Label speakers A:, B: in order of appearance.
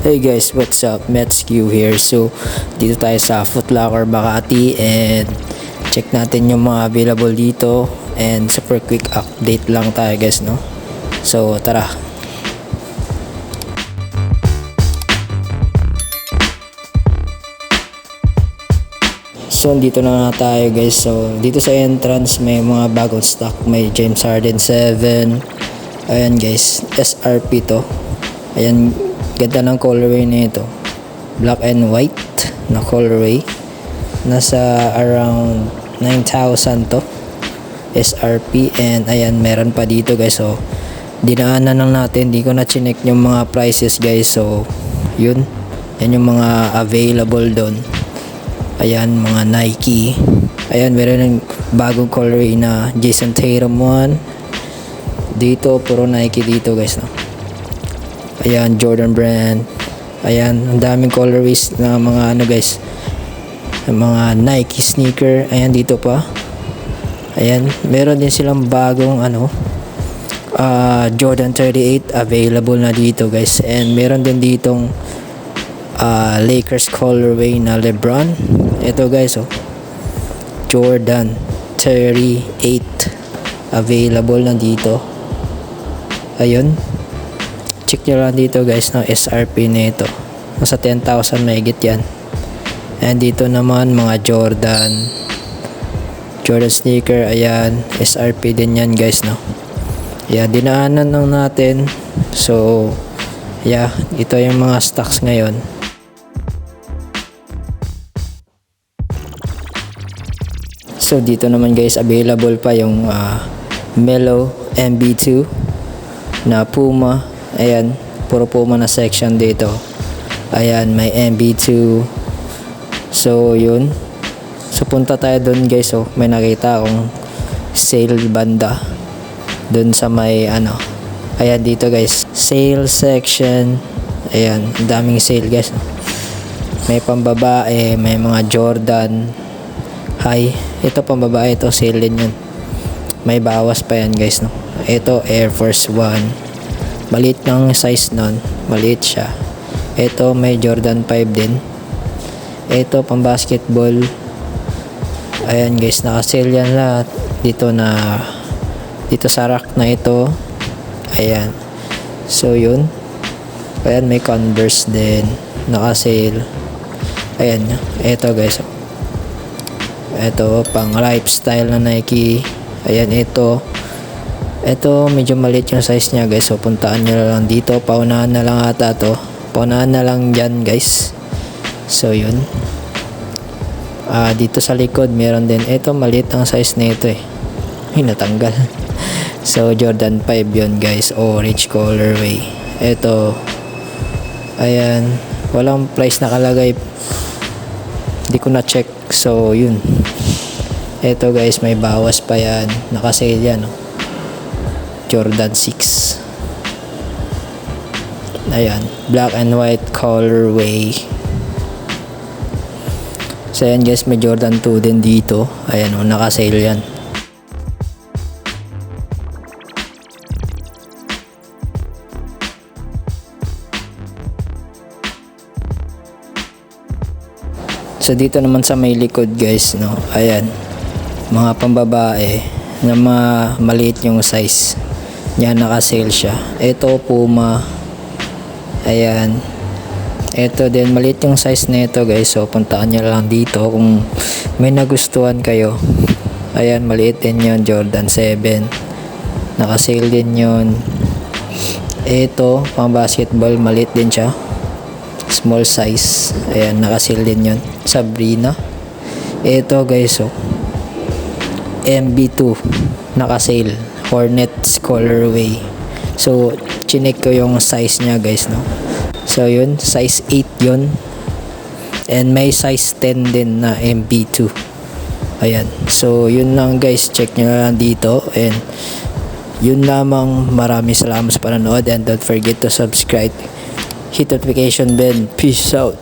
A: Hey guys, what's up? Metsq here. So, dito tayo sa Foot Locker Makati and check natin yung mga available dito and super quick update lang tayo guys, no? So, tara. So, dito na tayo guys. So, dito sa entrance may mga bagong stock. May James Harden 7. Ayan guys, SRP to. Ayan, ganda ng colorway nito. Black and white na colorway. Nasa around 9,000 to. SRP. And ayan, meron pa dito guys. So, dinaanan lang natin. Di ko na chinek yung mga prices guys. So, yun. Yan yung mga available doon. Ayan, mga Nike. Ayan, meron ng bagong colorway na Jason Tatum 1. Dito, puro Nike dito guys, no? Ayan, Jordan brand. Ayan, ang daming colorways na mga ano guys, mga Nike sneaker. Ayan, dito pa. Ayan, meron din silang bagong ano, Jordan 38 available na dito guys. And meron din ditong Lakers colorway na LeBron. Ito guys, oh, Jordan 38 available na dito. Ayun, check nyo lang dito guys ng SRP nito. Nasa 10,000 mahigit yan. And dito naman mga Jordan sneaker. Ayan, SRP din yan guys, no? Yeah, dinaanan lang natin. So yeah, ito yung mga stocks ngayon. So dito naman guys, available pa yung Melo MB2 na Puma. Ayan, puro Puma na section dito. Ayan, may MB2. So yun, so punta tayo dun guys. So may nakita akong sale banda dun sa may ano. Ayan, dito guys, sale section. Ayan, ang daming sale guys. May pambabae, may mga Jordan High. Ito pambabae, ito sale din yun. May bawas pa yan guys, no? Ito Air Force 1. Maliit ng size nun, maliit siya. Ito may Jordan 5 din. Ito pang basketball. Ayan guys, naka-sale yan lahat. Dito sa rack na ito. Ayan. So yun. Ayan, may Converse din, naka-sale. Ayan, ito guys. Ito pang lifestyle na Nike. Ayan, ito medyo maliit yung size niya guys. So puntaan nyo lang dito. Paunahan na lang ata to. Paunahan na lang dyan guys. So yun. Dito sa likod meron din. Ito maliit ang size nito eh. Ay, natanggal. So Jordan 5 yun guys. Orange colorway. Ito. Ayan. Walang price nakalagay. Hindi ko na check. So yun. Ito guys, may bawas pa yan. Naka-sale yan, no? Jordan 6. Ayan, black and white colorway. So ayan guys, may Jordan 2 din dito. Ayan, oh, naka-sale yan. So dito naman sa may likod guys, no? Ayan, mga pambabae na maliit yung size. Yan, naka-sale siya. Ito Puma. Ayan. Ito din, maliit yung size nito guys. So puntaan nyo lang dito kung may nagustuhan kayo. Ayan, maliit din yun. Jordan 7. Naka-sale din yun. Ito, pang basketball, maliit din siya. Small size. Ayan, naka-sale din yun. Sabrina. Ito guys, oh, MB2 naka-sale. Hornets colorway. So chinek ko yung size niya guys, no? So yun, size 8 yun. And may size 10 din na MB2. Ayan. So yun lang guys, check nyo lang dito. And yun lamang. Maraming salamat sa panonood. And don't forget to subscribe. Hit notification bell. Peace out.